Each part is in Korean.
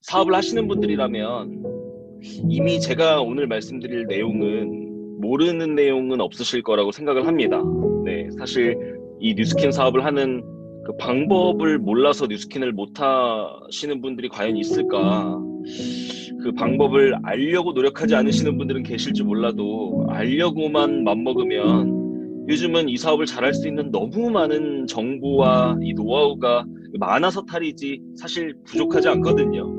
사업을 하시는 분들이라면 이미 제가 오늘 말씀드릴 내용은 모르는 내용은 없으실 거라고 생각을 합니다. 네, 사실 이 뉴스킨 사업을 하는 그 방법을 몰라서 뉴스킨을 못 하시는 분들이 과연 있을까? 그 방법을 알려고 노력하지 않으시는 분들은 계실지 몰라도 알려고만 맘먹으면 요즘은 이 사업을 잘할 수 있는 너무 많은 정보와 이 노하우가 많아서 탈이지 사실 부족하지 않거든요.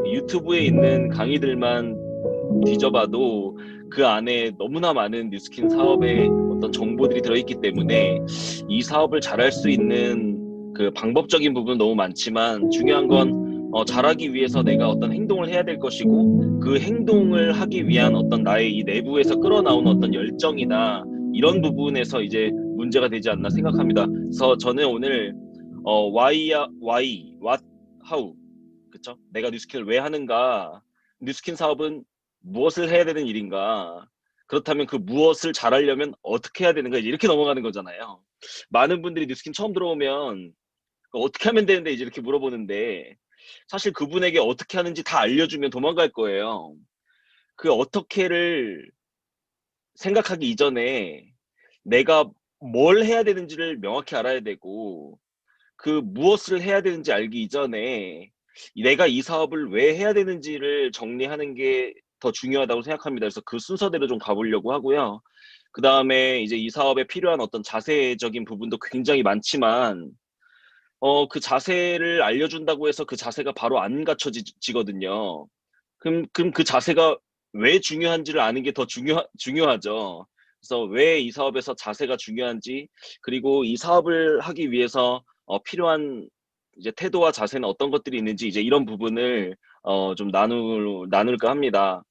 유튜브에 있는 강의들만 뒤져봐도 그 안에 너무나 많은 뉴스킨 사업의 어떤 정보들이 들어있기 때문에 이 사업을 잘할 수 있는 그 방법적인 부분은 너무 많지만 중요한 건 잘하기 위해서 내가 어떤 행동을 해야 될 것이고 그 행동을 하기 위한 어떤 나의 이 내부에서 끌어나오는 어떤 열정이나 이런 부분에서 이제 문제가 되지 않나 생각합니다. 그래서 저는 오늘 why, what, how, 그쵸? 내가 뉴스킨을 왜 하는가? 뉴스킨 사업은 무엇을 해야 되는 일인가? 그렇다면 그 무엇을 잘하려면 어떻게 해야 되는가? 이제 이렇게 넘어가는 거잖아요. 많은 분들이 뉴스킨 처음 들어오면 어떻게 하면 되는데 이제 이렇게 물어보는데 사실 그분에게 어떻게 하는지 다 알려주면 도망갈 거예요. 그 어떻게를 생각하기 이전에 내가 뭘 해야 되는지를 명확히 알아야 되고 그 무엇을 해야 되는지 알기 이전에 내가 이 사업을 왜 해야 되는지를 정리하는 게 더 중요하다고 생각합니다. 그래서 그 순서대로 좀 가보려고 하고요. 그 다음에 이제 이 사업에 필요한 어떤 자세적인 부분도 굉장히 많지만, 그 자세를 알려준다고 해서 그 자세가 바로 안 갖춰지거든요. 그럼 그 자세가 왜 중요한지를 아는 게 더 중요하죠. 그래서 왜 이 사업에서 자세가 중요한지, 그리고 이 사업을 하기 위해서 필요한 이제 태도와 자세는 어떤 것들이 있는지 이제 이런 부분을 좀 나눌까 합니다.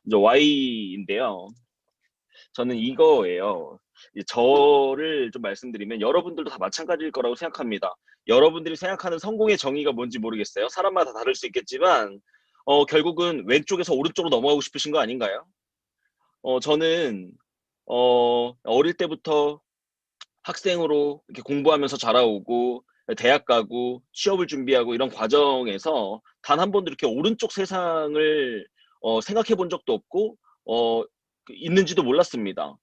이제 Y인데요. 저는 이거예요. 저를 좀 말씀드리면 여러분들도 다 마찬가지일 거라고 생각합니다. 여러분들이 생각하는 성공의 정의가 뭔지 모르겠어요. 사람마다 다를 수 있겠지만 결국은 왼쪽에서 오른쪽으로 넘어가고 싶으신 거 아닌가요? 저는 어릴 때부터 학생으로 이렇게 공부하면서 자라오고 대학 가고 취업을 준비하고 이런 과정에서 단 한 번도 이렇게 오른쪽 세상을 생각해 본 적도 없고 있는지도 몰랐습니다.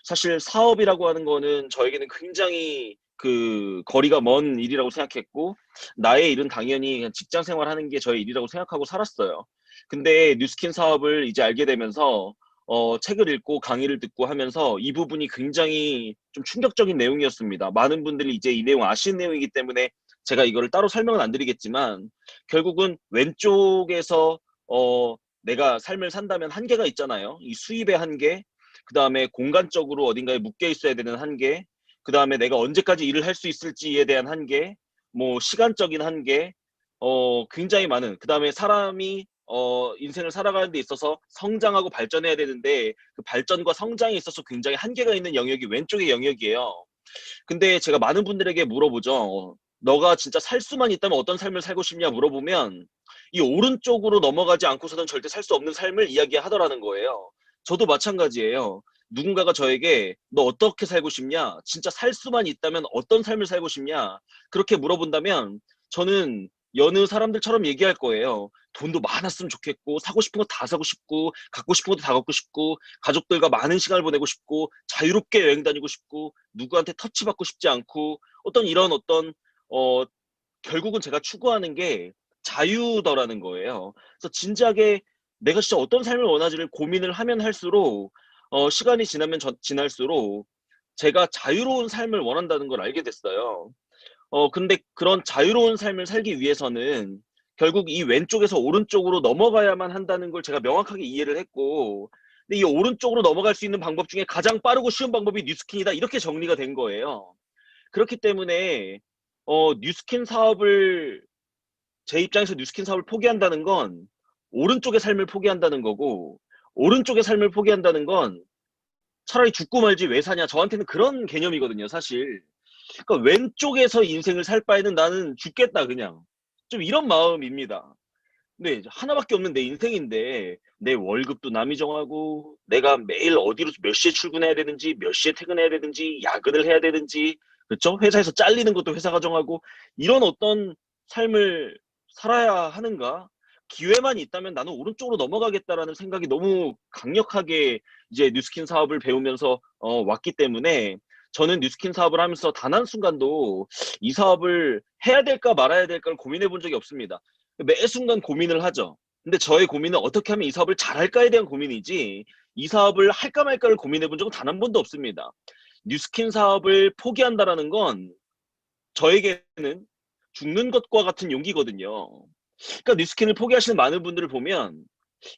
사실 사업이라고 하는 거는 저에게는 굉장히 그 거리가 먼 일이라고 생각했고 나의 일은 당연히 그냥 직장 생활하는 게 저의 일이라고 생각하고 살았어요. 근데 뉴스킨 사업을 이제 알게 되면서 책을 읽고 강의를 듣고 하면서 이 부분이 굉장히 좀 충격적인 내용이었습니다. 많은 분들이 이제 이 내용 아시는 내용이기 때문에 제가 이거를 따로 설명은 안 드리겠지만 결국은 왼쪽에서 내가 삶을 산다면 한계가 있잖아요. 이 수입의 한계, 그 다음에 공간적으로 어딘가에 묶여 있어야 되는 한계, 그 다음에 내가 언제까지 일을 할 수 있을지에 대한 한계, 뭐 시간적인 한계, 굉장히 많은, 그 다음에 사람이 인생을 살아가는 데 있어서 성장하고 발전해야 되는데 그 발전과 성장에 있어서 굉장히 한계가 있는 영역이 왼쪽의 영역이에요. 근데 제가 많은 분들에게 물어보죠. 너가 진짜 살 수만 있다면 어떤 삶을 살고 싶냐 물어보면 이 오른쪽으로 넘어가지 않고서는 절대 살 수 없는 삶을 이야기하더라는 거예요. 저도 마찬가지예요. 누군가가 저에게 너 어떻게 살고 싶냐? 진짜 살 수만 있다면 어떤 삶을 살고 싶냐? 그렇게 물어본다면 저는 여느 사람들처럼 얘기할 거예요. 돈도 많았으면 좋겠고 사고 싶은 거 다 사고 싶고 갖고 싶은 것도 다 갖고 싶고 가족들과 많은 시간을 보내고 싶고 자유롭게 여행 다니고 싶고 누구한테 터치받고 싶지 않고 어떤 이런 어떤 어 결국은 제가 추구하는 게 자유더라는 거예요. 그래서 진지하게 내가 진짜 어떤 삶을 원하지를 고민을 하면 할수록 시간이 지나면 지날수록 제가 자유로운 삶을 원한다는 걸 알게 됐어요. 근데 그런 자유로운 삶을 살기 위해서는 결국 이 왼쪽에서 오른쪽으로 넘어가야만 한다는 걸 제가 명확하게 이해를 했고, 근데 이 오른쪽으로 넘어갈 수 있는 방법 중에 가장 빠르고 쉬운 방법이 뉴스킨이다. 이렇게 정리가 된 거예요. 그렇기 때문에 뉴스킨 사업을 제 입장에서 뉴스킨 사업을 포기한다는 건 오른쪽의 삶을 포기한다는 거고 오른쪽의 삶을 포기한다는 건 차라리 죽고 말지 왜 사냐 저한테는 그런 개념이거든요 사실. 그러니까 왼쪽에서 인생을 살 바에는 나는 죽겠다 그냥 좀 이런 마음입니다. 네, 하나밖에 없는 내 인생인데 내 월급도 남이 정하고 내가 매일 어디로 몇 시에 출근해야 되는지 몇 시에 퇴근해야 되는지 야근을 해야 되는지 그렇죠? 회사에서 잘리는 것도 회사가 정하고 이런 어떤 삶을 살아야 하는가? 기회만 있다면 나는 오른쪽으로 넘어가겠다라는 생각이 너무 강력하게 이제 뉴스킨 사업을 배우면서 왔기 때문에 저는 뉴스킨 사업을 하면서 단 한순간도 이 사업을 해야 될까 말아야 될까를 고민해 본 적이 없습니다. 매 순간 고민을 하죠. 근데 저의 고민은 어떻게 하면 이 사업을 잘할까에 대한 고민이지 이 사업을 할까 말까를 고민해 본 적은 단 한 번도 없습니다. 뉴스킨 사업을 포기한다라는 건 저에게는 죽는 것과 같은 용기거든요. 그러니까 뉴스킨을 포기하시는 많은 분들을 보면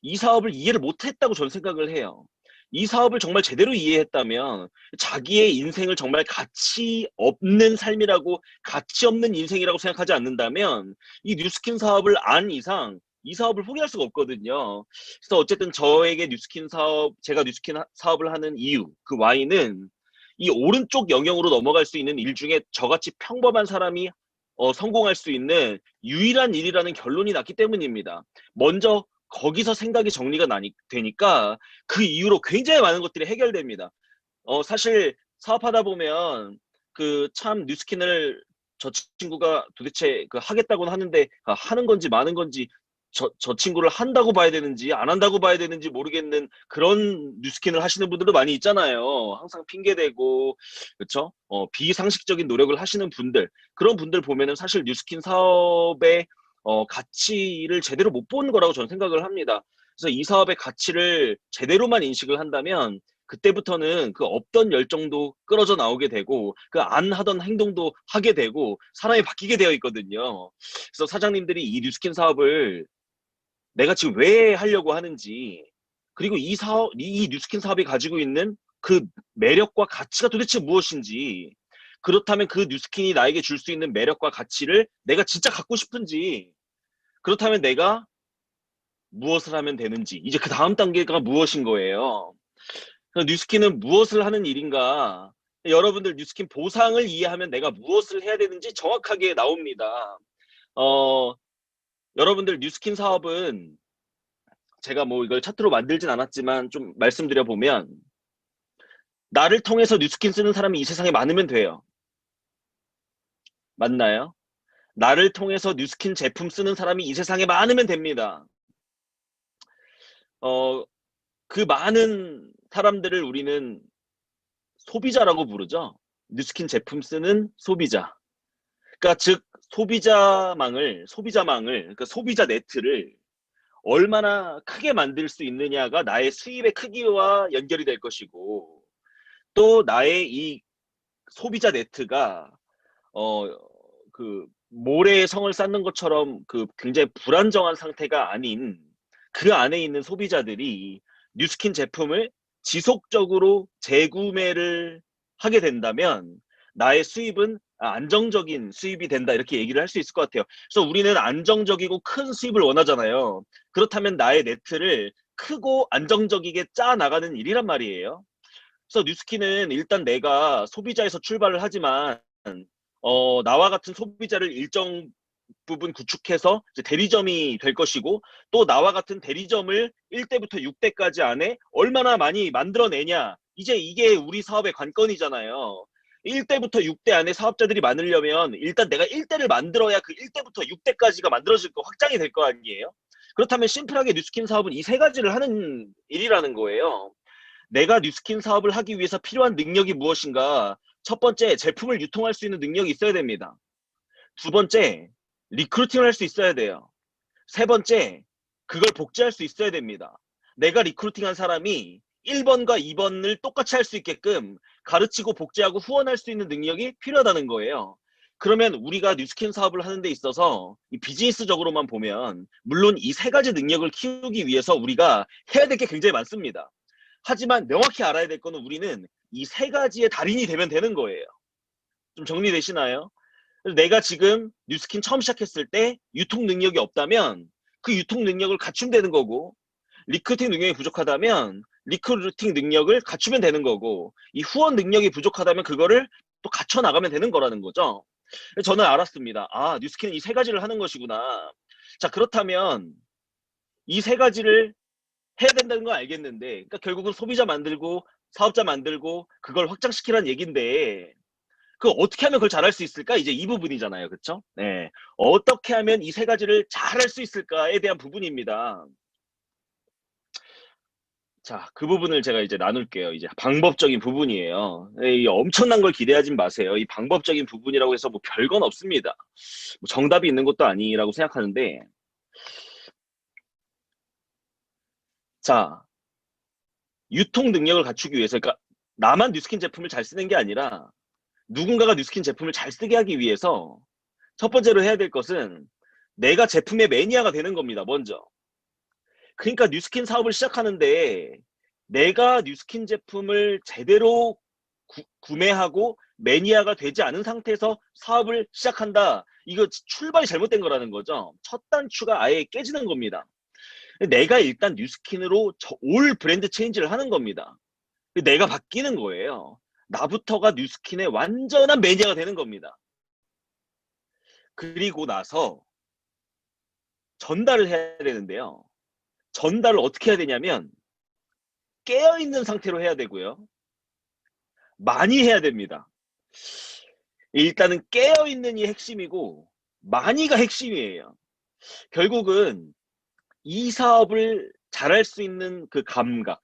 이 사업을 이해를 못했다고 저는 생각을 해요. 이 사업을 정말 제대로 이해했다면 자기의 인생을 정말 가치 없는 삶이라고, 가치 없는 인생이라고 생각하지 않는다면 이 뉴스킨 사업을 안 이상 이 사업을 포기할 수가 없거든요. 그래서 어쨌든 저에게 뉴스킨 사업, 제가 뉴스킨 사업을 하는 이유, 그 Y는 이 오른쪽 영역으로 넘어갈 수 있는 일 중에 저같이 평범한 사람이 성공할 수 있는 유일한 일이라는 결론이 났기 때문입니다. 먼저 거기서 생각이 정리가 되니까 그 이후로 굉장히 많은 것들이 해결됩니다. 사실 사업하다 보면 그 참 뉴스킨을 저 친구가 도대체 그 하겠다고는 하는데 하는 건지 마는 건지 저 친구를 한다고 봐야 되는지 안 한다고 봐야 되는지 모르겠는 그런 뉴스킨을 하시는 분들도 많이 있잖아요. 항상 핑계대고 그쵸? 비상식적인 노력을 하시는 분들, 그런 분들 보면은 사실 뉴스킨 사업의 가치를 제대로 못 본 거라고 저는 생각을 합니다. 그래서 이 사업의 가치를 제대로만 인식을 한다면 그때부터는 그 없던 열정도 끌어져 나오게 되고 그 안 하던 행동도 하게 되고 사람이 바뀌게 되어 있거든요. 그래서 사장님들이 이 뉴스킨 사업을 내가 지금 왜 하려고 하는지, 그리고 이 뉴스킨 사업이 가지고 있는 그 매력과 가치가 도대체 무엇인지, 그렇다면 그 뉴스킨이 나에게 줄 수 있는 매력과 가치를 내가 진짜 갖고 싶은지, 그렇다면 내가 무엇을 하면 되는지, 이제 그 다음 단계가 무엇인 거예요. 그래서 뉴스킨은 무엇을 하는 일인가? 여러분들 뉴스킨 보상을 이해하면 내가 무엇을 해야 되는지 정확하게 나옵니다. 어, 여러분들 뉴스킨 사업은 제가 뭐 이걸 차트로 만들진 않았지만 좀 말씀드려 보면 나를 통해서 뉴스킨 쓰는 사람이 이 세상에 많으면 돼요. 맞나요? 나를 통해서 뉴스킨 제품 쓰는 사람이 이 세상에 많으면 됩니다. 어, 그 많은 사람들을 우리는 소비자라고 부르죠. 뉴스킨 제품 쓰는 소비자. 그러니까 즉 소비자망을, 그 소비자 네트를 얼마나 크게 만들 수 있느냐가 나의 수입의 크기와 연결이 될 것이고, 또 나의 이 소비자 네트가 어 그 모래에 성을 쌓는 것처럼 그 굉장히 불안정한 상태가 아닌 그 안에 있는 소비자들이 뉴스킨 제품을 지속적으로 재구매를 하게 된다면 나의 수입은 안정적인 수입이 된다, 이렇게 얘기를 할 수 있을 것 같아요. 그래서 우리는 안정적이고 큰 수입을 원하잖아요. 그렇다면 나의 네트를 크고 안정적이게 짜 나가는 일이란 말이에요. 그래서 뉴스킨은 일단 내가 소비자에서 출발을 하지만 나와 같은 소비자를 일정 부분 구축해서 이제 대리점이 될 것이고, 또 나와 같은 대리점을 1대부터 6대까지 안에 얼마나 많이 만들어내냐, 이제 이게 우리 사업의 관건이잖아요. 1대부터 6대 안에 사업자들이 많으려면 일단 내가 1대를 만들어야 그 1대부터 6대까지가 만들어질 거 확장이 될 거 아니에요. 그렇다면 심플하게 뉴스킨 사업은 이 세 가지를 하는 일이라는 거예요. 내가 뉴스킨 사업을 하기 위해서 필요한 능력이 무엇인가? 첫 번째, 제품을 유통할 수 있는 능력이 있어야 됩니다. 두 번째, 리크루팅을 할 수 있어야 돼요. 세 번째, 그걸 복제할 수 있어야 됩니다. 내가 리크루팅한 사람이 1번과 2번을 똑같이 할 수 있게끔 가르치고 복제하고 후원할 수 있는 능력이 필요하다는 거예요. 그러면 우리가 뉴스킨 사업을 하는 데 있어서 이 비즈니스적으로만 보면 물론 이 세 가지 능력을 키우기 위해서 우리가 해야 될 게 굉장히 많습니다. 하지만 명확히 알아야 될 거는 우리는 이 세 가지의 달인이 되면 되는 거예요. 좀 정리되시나요? 내가 지금 뉴스킨 처음 시작했을 때 유통 능력이 없다면 그 유통 능력을 갖추면 되는 거고, 리크루팅 능력이 부족하다면 리크루팅 능력을 갖추면 되는 거고, 이 후원 능력이 부족하다면 그거를 또 갖춰 나가면 되는 거라는 거죠. 저는 알았습니다. 아, 뉴스킨은 이 세 가지를 하는 것이구나. 자, 그렇다면 이 세 가지를 해야 된다는 건 알겠는데, 그러니까 결국은 소비자 만들고 사업자 만들고 그걸 확장시키라는 얘긴데, 그 어떻게 하면 그걸 잘할 수 있을까? 이제 이 부분이잖아요. 그쵸? 네. 어떻게 하면 이 세 가지를 잘할 수 있을까에 대한 부분입니다. 자, 그 부분을 제가 이제 나눌게요. 이제 방법적인 부분이에요. 이 엄청난 걸 기대하지 마세요. 이 방법적인 부분이라고 해서 뭐 별건 없습니다. 뭐 정답이 있는 것도 아니라고 생각하는데, 자, 유통 능력을 갖추기 위해서, 그러니까 나만 뉴스킨 제품을 잘 쓰는 게 아니라 누군가가 뉴스킨 제품을 잘 쓰게 하기 위해서 첫 번째로 해야 될 것은 내가 제품의 매니아가 되는 겁니다. 먼저. 그러니까 뉴스킨 사업을 시작하는데 내가 뉴스킨 제품을 제대로 구매하고 매니아가 되지 않은 상태에서 사업을 시작한다. 이거 출발이 잘못된 거라는 거죠. 첫 단추가 아예 깨지는 겁니다. 내가 일단 뉴스킨으로 올 브랜드 체인지를 하는 겁니다. 내가 바뀌는 거예요. 나부터가 뉴스킨의 완전한 매니아가 되는 겁니다. 그리고 나서 전달을 해야 되는데요. 전달을 어떻게 해야 되냐면 깨어있는 상태로 해야 되고요. 많이 해야 됩니다. 일단은 깨어있는이 핵심이고 많이가 핵심이에요. 결국은 이 사업을 잘할 수 있는 그 감각,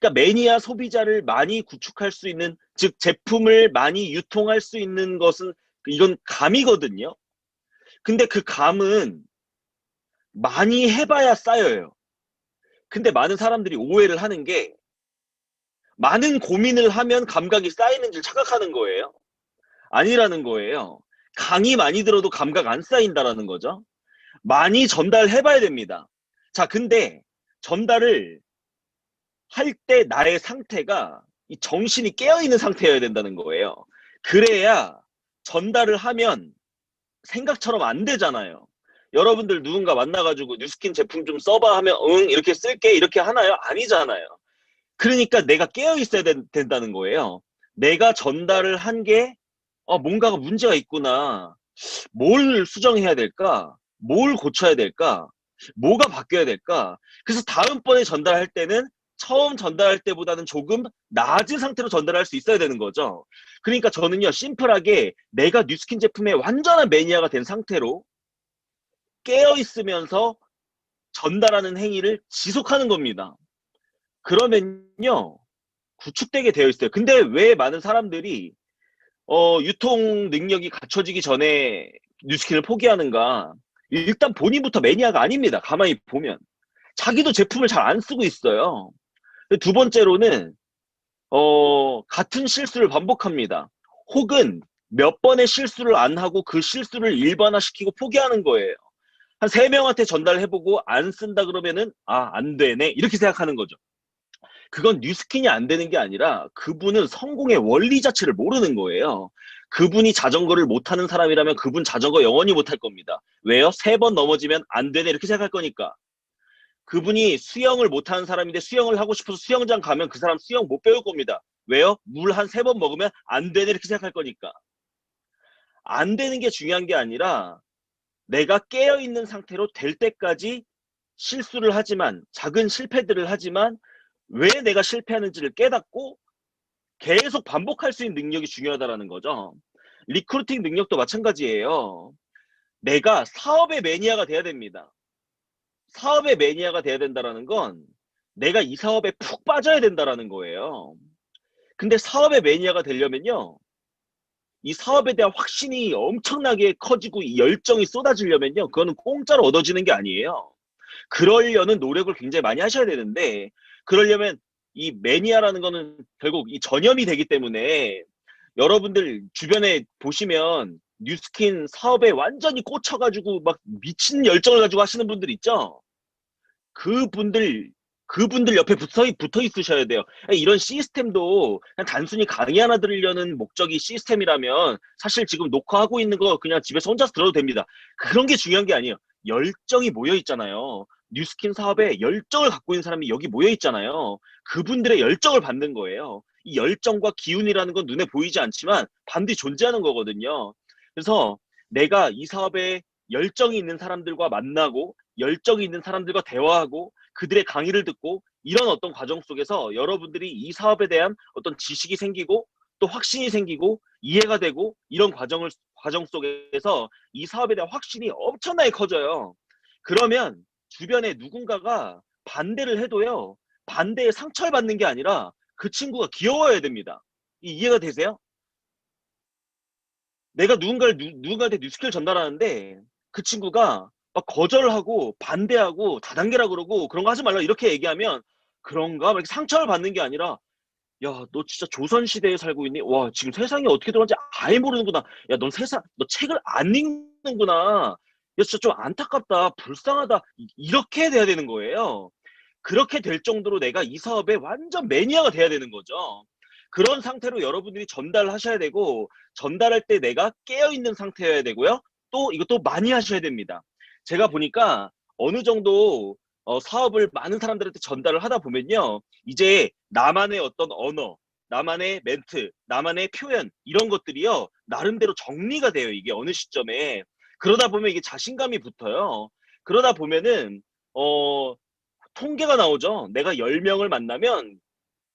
그러니까 매니아 소비자를 많이 구축할 수 있는, 즉 제품을 많이 유통할 수 있는 것은 이건 감이거든요. 근데 그 감은 많이 해봐야 쌓여요. 근데 많은 사람들이 오해를 하는 게 많은 고민을 하면 감각이 쌓이는 줄 착각하는 거예요. 아니라는 거예요. 강의 많이 들어도 감각 안 쌓인다라는 거죠. 많이 전달해봐야 됩니다. 자, 근데 전달을 할 때 나의 상태가 이 정신이 깨어있는 상태여야 된다는 거예요. 그래야 전달을 하면 생각처럼 안 되잖아요. 여러분들 누군가 만나가지고 뉴스킨 제품 좀 써봐 하면 응 이렇게 쓸게 이렇게 하나요? 아니잖아요. 그러니까 내가 깨어있어야 된다는 거예요. 내가 전달을 한 게 뭔가가 문제가 있구나. 뭘 수정해야 될까? 뭘 고쳐야 될까? 뭐가 바뀌어야 될까? 그래서 다음번에 전달할 때는 처음 전달할 때보다는 조금 낮은 상태로 전달할 수 있어야 되는 거죠. 그러니까 저는요, 심플하게 내가 뉴스킨 제품의 완전한 매니아가 된 상태로 깨어있으면서 전달하는 행위를 지속하는 겁니다. 그러면요, 구축되게 되어 있어요. 근데 왜 많은 사람들이 유통 능력이 갖춰지기 전에 뉴스킨을 포기하는가? 일단 본인부터 매니아가 아닙니다. 가만히 보면. 자기도 제품을 잘 안 쓰고 있어요. 두 번째로는 같은 실수를 반복합니다. 혹은 몇 번의 실수를 안 하고 그 실수를 일반화시키고 포기하는 거예요. 한 3명한테 전달해보고 안 쓴다 그러면은 안 되네 이렇게 생각하는 거죠. 그건 뉴스킨이 안 되는 게 아니라 그분은 성공의 원리 자체를 모르는 거예요. 그분이 자전거를 못하는 사람이라면 그분 자전거 영원히 못할 겁니다. 왜요? 3번 넘어지면 안 되네 이렇게 생각할 거니까. 그분이 수영을 못하는 사람인데 수영을 하고 싶어서 수영장 가면 그 사람 수영 못 배울 겁니다. 왜요? 물 한 3번 먹으면 안 되네 이렇게 생각할 거니까. 안 되는 게 중요한 게 아니라 내가 깨어있는 상태로 될 때까지 실수를 하지만, 작은 실패들을 하지만 왜 내가 실패하는지를 깨닫고 계속 반복할 수 있는 능력이 중요하다는 거죠. 리크루팅 능력도 마찬가지예요. 내가 사업의 매니아가 돼야 됩니다. 사업의 매니아가 돼야 된다는 건 내가 이 사업에 푹 빠져야 된다는 거예요. 근데 사업의 매니아가 되려면요, 이 사업에 대한 확신이 엄청나게 커지고 이 열정이 쏟아지려면요, 그거는 공짜로 얻어지는 게 아니에요. 그러려는 노력을 굉장히 많이 하셔야 되는데, 그러려면 이 매니아라는 거는 결국 이 전염이 되기 때문에, 여러분들 주변에 보시면 뉴스킨 사업에 완전히 꽂혀가지고 막 미친 열정을 가지고 하시는 분들 있죠? 그분들 그분들 옆에 붙어 있으셔야 돼요. 이런 시스템도 그냥 단순히 강의 하나 들으려는 목적이 시스템이라면 사실 지금 녹화하고 있는 거 그냥 집에서 혼자서 들어도 됩니다. 그런 게 중요한 게 아니에요. 열정이 모여 있잖아요. 뉴스킨 사업에 열정을 갖고 있는 사람이 여기 모여 있잖아요. 그분들의 열정을 받는 거예요. 이 열정과 기운이라는 건 눈에 보이지 않지만 반드시 존재하는 거거든요. 그래서 내가 이 사업에 열정이 있는 사람들과 만나고 열정이 있는 사람들과 대화하고 그들의 강의를 듣고 이런 어떤 과정 속에서 여러분들이 이 사업에 대한 어떤 지식이 생기고 또 확신이 생기고 이해가 되고 이런 과정 속에서 이 사업에 대한 확신이 엄청나게 커져요. 그러면 주변에 누군가가 반대를 해도요. 반대에 상처를 받는 게 아니라 그 친구가 귀여워야 됩니다. 이해가 되세요? 내가 누군가한테 뉴스킬을 전달하는데 그 친구가 막 거절하고 반대하고 다단계라 그러고 그런 거 하지 말라 이렇게 얘기하면 그런가? 막 이렇게 상처를 받는 게 아니라 야, 너 진짜 조선시대에 살고 있니? 와, 지금 세상이 어떻게 돌아가는지 아예 모르는구나. 야, 너 책을 안 읽는구나. 야, 진짜 좀 안타깝다. 불쌍하다. 이렇게 돼야 되는 거예요. 그렇게 될 정도로 내가 이 사업에 완전 매니아가 돼야 되는 거죠. 그런 상태로 여러분들이 전달을 하셔야 되고, 전달할 때 내가 깨어있는 상태여야 되고요. 또 이것도 많이 하셔야 됩니다. 제가 보니까 어느 정도 사업을 많은 사람들한테 전달을 하다 보면요. 이제 나만의 어떤 언어, 나만의 멘트, 나만의 표현, 이런 것들이요. 나름대로 정리가 돼요. 이게 어느 시점에. 그러다 보면 이게 자신감이 붙어요. 그러다 보면은, 어, 통계가 나오죠. 내가 10명을 만나면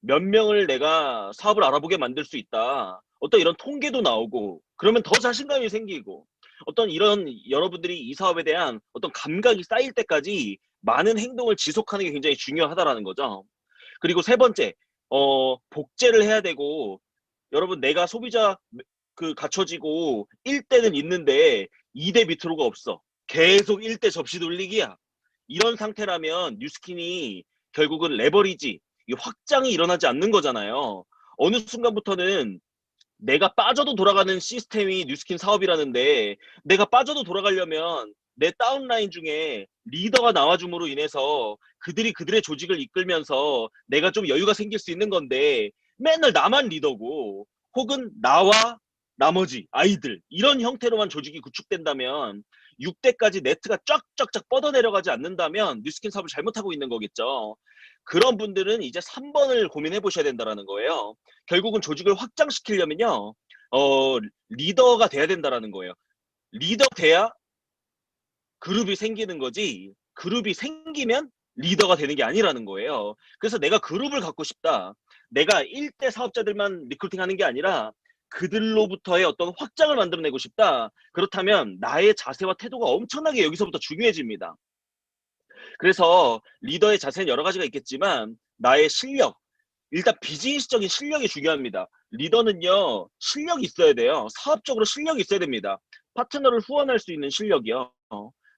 몇 명을 내가 사업을 알아보게 만들 수 있다. 어떤 이런 통계도 나오고, 그러면 더 자신감이 생기고, 어떤 이런 여러분들이 이 사업에 대한 어떤 감각이 쌓일 때까지 많은 행동을 지속하는 게 굉장히 중요하다라는 거죠. 그리고 세 번째, 복제를 해야 되고, 여러분 내가 소비자 갖춰지고 1대는 있는데 2대 밑으로가 없어. 계속 1대 접시 돌리기야. 이런 상태라면 뉴스킨이 결국은 레버리지, 이 확장이 일어나지 않는 거잖아요. 어느 순간부터는 내가 빠져도 돌아가는 시스템이 뉴스킨 사업이라는데 내가 빠져도 돌아가려면 내 다운라인 중에 리더가 나와줌으로 인해서 그들이 그들의 조직을 이끌면서 내가 좀 여유가 생길 수 있는 건데 맨날 나만 리더고 혹은 나와 나머지 아이들 이런 형태로만 조직이 구축된다면 6대까지 네트가 쫙쫙쫙 뻗어내려가지 않는다면 뉴스킨 사업을 잘못하고 있는 거겠죠. 그런 분들은 이제 3번을 고민해 보셔야 된다는 거예요. 결국은 조직을 확장시키려면요, 리더가 돼야 된다는 거예요. 리더 돼야 그룹이 생기는 거지, 그룹이 생기면 리더가 되는 게 아니라는 거예요. 그래서 내가 그룹을 갖고 싶다. 내가 1대 사업자들만 리크루팅 하는 게 아니라 그들로부터의 어떤 확장을 만들어내고 싶다. 그렇다면 나의 자세와 태도가 엄청나게 여기서부터 중요해집니다. 그래서 리더의 자세는 여러 가지가 있겠지만 나의 실력, 일단 비즈니스적인 실력이 중요합니다. 리더는요, 실력이 있어야 돼요. 사업적으로 실력이 있어야 됩니다. 파트너를 후원할 수 있는 실력이요.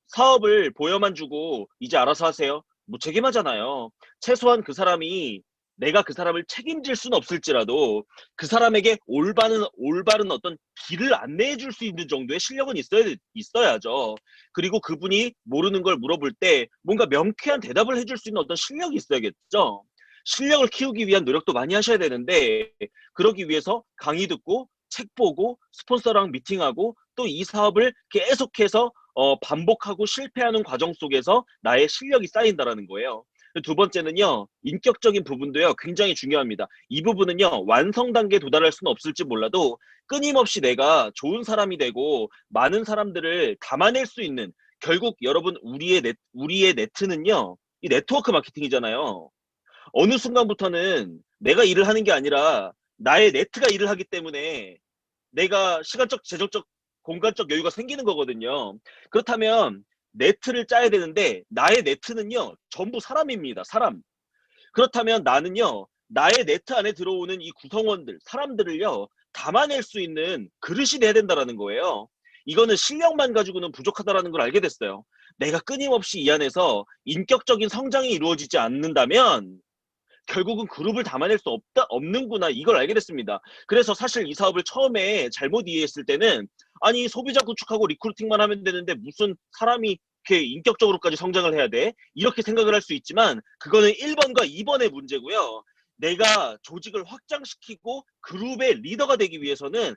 사업을 보여만 주고 이제 알아서 하세요. 무책임하잖아요. 최소한 그 사람이 내가 그 사람을 책임질 수는 없을지라도 그 사람에게 올바른 어떤 길을 안내해 줄 수 있는 정도의 실력은 있어야죠. 그리고 그분이 모르는 걸 물어볼 때 뭔가 명쾌한 대답을 해줄 수 있는 어떤 실력이 있어야겠죠. 실력을 키우기 위한 노력도 많이 하셔야 되는데 그러기 위해서 강의 듣고 책 보고 스폰서랑 미팅하고 또 이 사업을 계속해서 반복하고 실패하는 과정 속에서 나의 실력이 쌓인다라는 거예요. 두 번째는요, 인격적인 부분도요, 굉장히 중요합니다. 이 부분은요, 완성 단계에 도달할 수는 없을지 몰라도 끊임없이 내가 좋은 사람이 되고 많은 사람들을 담아낼 수 있는, 결국 여러분 우리의 네트는요, 이 네트워크 마케팅이잖아요. 어느 순간부터는 내가 일을 하는 게 아니라 나의 네트가 일을 하기 때문에 내가 시간적, 재정적, 공간적 여유가 생기는 거거든요. 그렇다면 네트를 짜야 되는데 나의 네트는요, 전부 사람입니다. 사람. 그렇다면 나는요, 나의 네트 안에 들어오는 이 구성원들, 사람들을요, 담아낼 수 있는 그릇이 돼야 된다라는 거예요. 이거는 실력만 가지고는 부족하다라는 걸 알게 됐어요. 내가 끊임없이 이 안에서 인격적인 성장이 이루어지지 않는다면 결국은 그룹을 담아낼 수 없는구나 이걸 알게 됐습니다. 그래서 사실 이 사업을 처음에 잘못 이해했을 때는 아니 소비자 구축하고 리크루팅만 하면 되는데 무슨 사람이 이렇게 인격적으로까지 성장을 해야 돼? 이렇게 생각을 할 수 있지만 그거는 1번과 2번의 문제고요. 내가 조직을 확장시키고 그룹의 리더가 되기 위해서는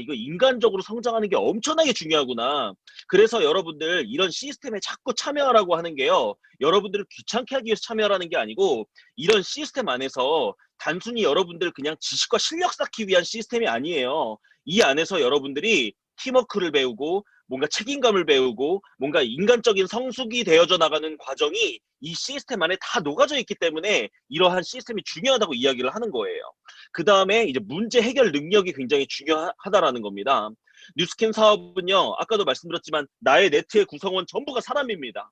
이거 인간적으로 성장하는 게 엄청나게 중요하구나. 그래서 여러분들 이런 시스템에 자꾸 참여하라고 하는 게요. 여러분들을 귀찮게 하기 위해서 참여하라는 게 아니고 이런 시스템 안에서 단순히 여러분들 그냥 지식과 실력 쌓기 위한 시스템이 아니에요. 이 안에서 여러분들이 팀워크를 배우고 뭔가 책임감을 배우고 뭔가 인간적인 성숙이 되어져 나가는 과정이 이 시스템 안에 다 녹아져 있기 때문에 이러한 시스템이 중요하다고 이야기를 하는 거예요. 그 다음에 이제 문제 해결 능력이 굉장히 중요하다라는 겁니다. 뉴스캔 사업은요, 아까도 말씀드렸지만 나의 네트의 구성원 전부가 사람입니다.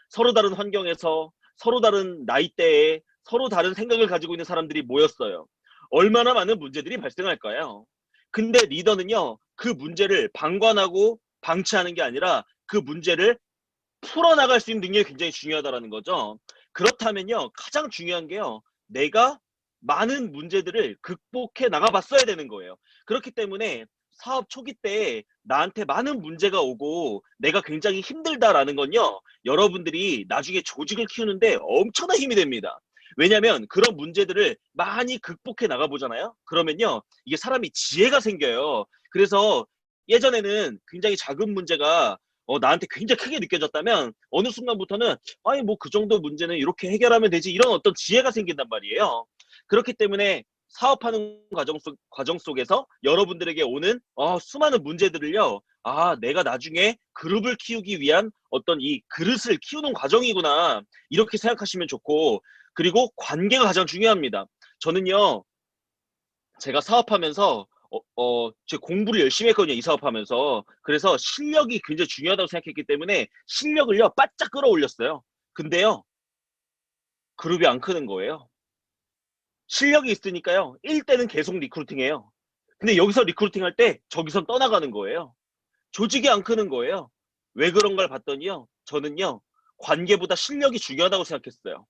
서로 다른 환경에서 서로 다른 나이대에 서로 다른 생각을 가지고 있는 사람들이 모였어요. 얼마나 많은 문제들이 발생할까요? 근데 리더는요, 그 문제를 방관하고 방치하는 게 아니라 그 문제를 풀어나갈 수 있는 능력이 굉장히 중요하다는 거죠. 그렇다면요, 가장 중요한 게요, 내가 많은 문제들을 극복해 나가봤어야 되는 거예요. 그렇기 때문에 사업 초기 때 나한테 많은 문제가 오고 내가 굉장히 힘들다라는 건요, 여러분들이 나중에 조직을 키우는데 엄청난 힘이 됩니다. 왜냐면 그런 문제들을 많이 극복해 나가보잖아요. 그러면요, 이게 사람이 지혜가 생겨요. 그래서 예전에는 굉장히 작은 문제가 나한테 굉장히 크게 느껴졌다면 어느 순간부터는 아니 뭐 그 정도 문제는 이렇게 해결하면 되지, 이런 어떤 지혜가 생긴단 말이에요. 그렇기 때문에 사업하는 과정 속에서 여러분들에게 오는 수많은 문제들을요, 내가 나중에 그룹을 키우기 위한 어떤 이 그릇을 키우는 과정이구나, 이렇게 생각하시면 좋고, 그리고 관계가 가장 중요합니다. 저는요, 제가 사업하면서 제 공부를 열심히 했거든요, 이 사업하면서. 그래서 실력이 굉장히 중요하다고 생각했기 때문에 실력을요, 바짝 끌어올렸어요. 근데요, 그룹이 안 크는 거예요. 실력이 있으니까요, 1대는 계속 리크루팅해요. 근데 여기서 리크루팅할 때 저기선 떠나가는 거예요. 조직이 안 크는 거예요. 왜 그런가를 봤더니요, 저는요, 관계보다 실력이 중요하다고 생각했어요.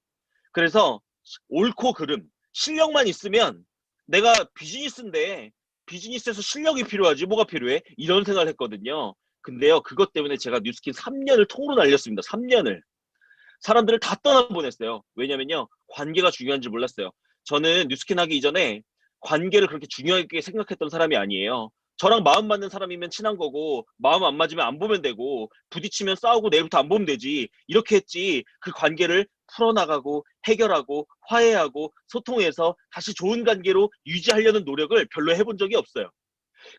그래서 옳고 그름, 실력만 있으면, 내가 비즈니스인데 비즈니스에서 실력이 필요하지 뭐가 필요해? 이런 생각을 했거든요. 근데요, 그것 때문에 제가 뉴스킨 3년을 통으로 날렸습니다. 3년을. 사람들을 다 떠나보냈어요. 왜냐면요, 관계가 중요한 줄 몰랐어요. 저는 뉴스킨 하기 이전에 관계를 그렇게 중요하게 생각했던 사람이 아니에요. 저랑 마음 맞는 사람이면 친한 거고, 마음 안 맞으면 안 보면 되고, 부딪히면 싸우고 내일부터 안 보면 되지, 이렇게 했지, 그 관계를 풀어나가고 해결하고 화해하고 소통해서 다시 좋은 관계로 유지하려는 노력을 별로 해본 적이 없어요.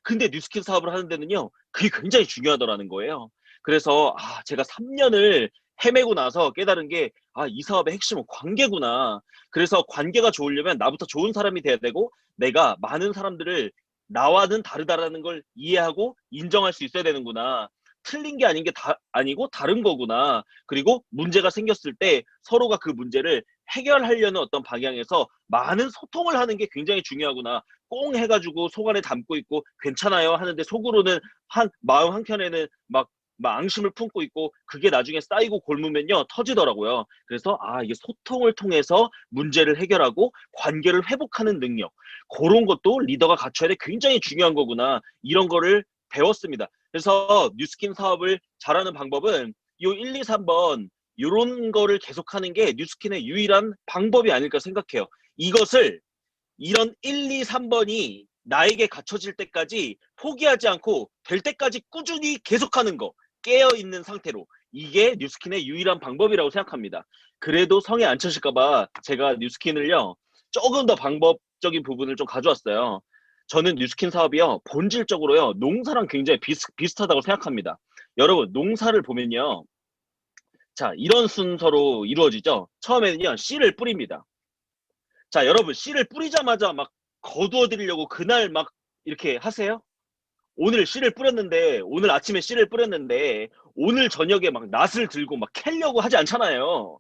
근데 뉴스킨 사업을 하는 데는요, 그게 굉장히 중요하더라는 거예요. 그래서 제가 3년을 헤매고 나서 깨달은 게, 이 사업의 핵심은 관계구나. 그래서 관계가 좋으려면 나부터 좋은 사람이 돼야 되고, 내가 많은 사람들을 나와는 다르다라는 걸 이해하고 인정할 수 있어야 되는구나. 틀린 게 아닌 게 아니고 다른 거구나. 그리고 문제가 생겼을 때 서로가 그 문제를 해결하려는 어떤 방향에서 많은 소통을 하는 게 굉장히 중요하구나. 꽁 해가지고 속 안에 담고 있고 괜찮아요 하는데 속으로는 마음 한켠에는 막 앙심을 품고 있고, 그게 나중에 쌓이고 골무면요, 터지더라고요. 그래서 이게 소통을 통해서 문제를 해결하고 관계를 회복하는 능력, 그런 것도 리더가 갖춰야 돼 굉장히 중요한 거구나, 이런 거를 배웠습니다. 그래서 뉴스킨 사업을 잘하는 방법은 요 1, 2, 3번 요런 거를 계속하는 게 뉴스킨의 유일한 방법이 아닐까 생각해요. 이것을, 이런 1, 2, 3번이 나에게 갖춰질 때까지 포기하지 않고 될 때까지 꾸준히 계속하는 거, 깨어있는 상태로, 이게 뉴스킨의 유일한 방법이라고 생각합니다. 그래도 성에 안 차실까봐 제가 뉴스킨을요, 조금 더 방법적인 부분을 좀 가져왔어요. 저는 뉴스킨 사업이요, 본질적으로요, 농사랑 굉장히 비슷하다고 생각합니다. 여러분, 농사를 보면요, 자, 이런 순서로 이루어지죠. 처음에는요, 씨를 뿌립니다. 자, 여러분, 씨를 뿌리자마자 막 거두어 드리려고 그날 막 이렇게 하세요? 오늘 아침에 씨를 뿌렸는데 오늘 저녁에 막 낫을 들고 막 캐려고 하지 않잖아요.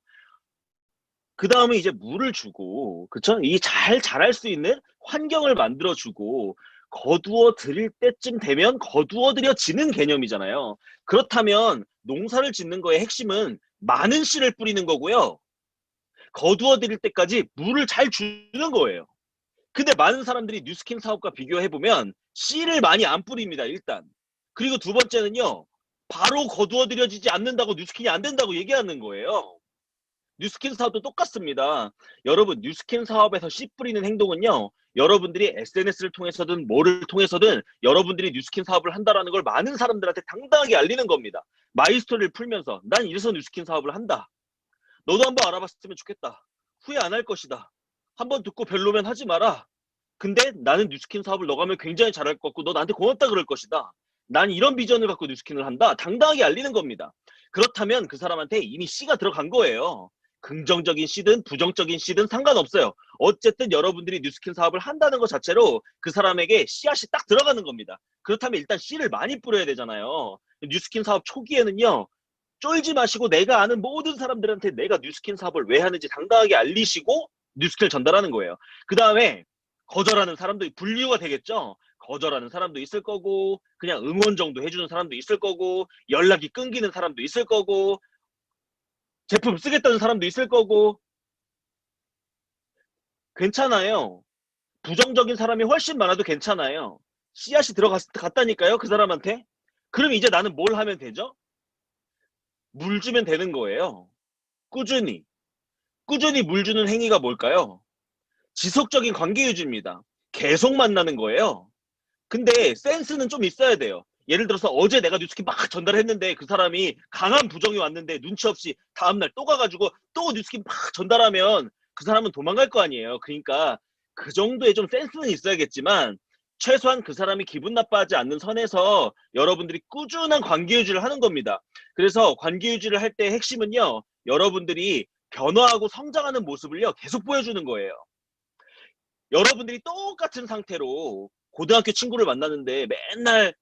그 다음에 이제 물을 주고, 그쵸? 이 잘 자랄 수 있는 환경을 만들어 주고, 거두어 드릴 때쯤 되면 거두어 드려지는 개념이잖아요. 그렇다면 농사를 짓는 거의 핵심은 많은 씨를 뿌리는 거고요, 거두어 드릴 때까지 물을 잘 주는 거예요. 근데 많은 사람들이 뉴스킨 사업과 비교해보면 씨를 많이 안 뿌립니다, 일단. 그리고 두 번째는요, 바로 거두어들여지지 않는다고 뉴스킨이 안 된다고 얘기하는 거예요. 뉴스킨 사업도 똑같습니다. 여러분, 뉴스킨 사업에서 씨 뿌리는 행동은요, 여러분들이 SNS를 통해서든 뭐를 통해서든 여러분들이 뉴스킨 사업을 한다라는 걸 많은 사람들한테 당당하게 알리는 겁니다. 마이스토리를 풀면서 난 이래서 뉴스킨 사업을 한다. 너도 한번 알아봤으면 좋겠다. 후회 안 할 것이다. 한번 듣고 별로면 하지 마라. 근데 나는 뉴스킨 사업을 너가 하면 굉장히 잘할 것 같고 너 나한테 고맙다 그럴 것이다. 난 이런 비전을 갖고 뉴스킨을 한다. 당당하게 알리는 겁니다. 그렇다면 그 사람한테 이미 C가 들어간 거예요. 긍정적인 C든 부정적인 C든 상관없어요. 어쨌든 여러분들이 뉴스킨 사업을 한다는 것 자체로 그 사람에게 씨앗이 딱 들어가는 겁니다. 그렇다면 일단 C를 많이 뿌려야 되잖아요. 뉴스킨 사업 초기에는요. 쫄지 마시고 내가 아는 모든 사람들한테 내가 뉴스킨 사업을 왜 하는지 당당하게 알리시고 뉴스킨을 전달하는 거예요. 그 다음에 거절하는 사람도 분류가 되겠죠. 거절하는 사람도 있을 거고 그냥 응원 정도 해주는 사람도 있을 거고 연락이 끊기는 사람도 있을 거고 제품 쓰겠다는 사람도 있을 거고 괜찮아요. 부정적인 사람이 훨씬 많아도 괜찮아요. 씨앗이 들어갔다니까요. 그 사람한테. 그럼 이제 나는 뭘 하면 되죠? 물 주면 되는 거예요. 꾸준히. 꾸준히 물 주는 행위가 뭘까요? 지속적인 관계 유지입니다. 계속 만나는 거예요. 근데 센스는 좀 있어야 돼요. 예를 들어서 어제 내가 뉴스킨 막 전달했는데 그 사람이 강한 부정이 왔는데 눈치 없이 다음날 또 가가지고 또 뉴스킨 막 전달하면 그 사람은 도망갈 거 아니에요. 그러니까 그 정도의 좀 센스는 있어야겠지만 최소한 그 사람이 기분 나빠하지 않는 선에서 여러분들이 꾸준한 관계 유지를 하는 겁니다. 그래서 관계 유지를 할 때 핵심은요. 여러분들이 변화하고 성장하는 모습을요. 계속 보여주는 거예요. 여러분들이 똑같은 상태로 고등학교 친구를 만났는데 맨날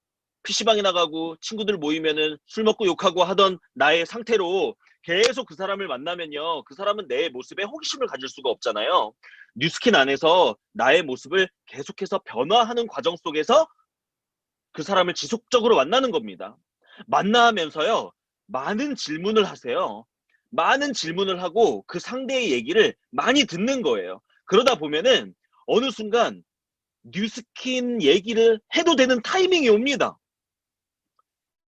PC방에 나가고 친구들 모이면은 술 먹고 욕하고 하던 나의 상태로 계속 그 사람을 만나면요. 그 사람은 내 모습에 호기심을 가질 수가 없잖아요. 뉴스킨 안에서 나의 모습을 계속해서 변화하는 과정 속에서 그 사람을 지속적으로 만나는 겁니다. 만나면서요. 많은 질문을 하세요. 많은 질문을 하고 그 상대의 얘기를 많이 듣는 거예요. 그러다 보면은 어느 순간 뉴스킨 얘기를 해도 되는 타이밍이 옵니다.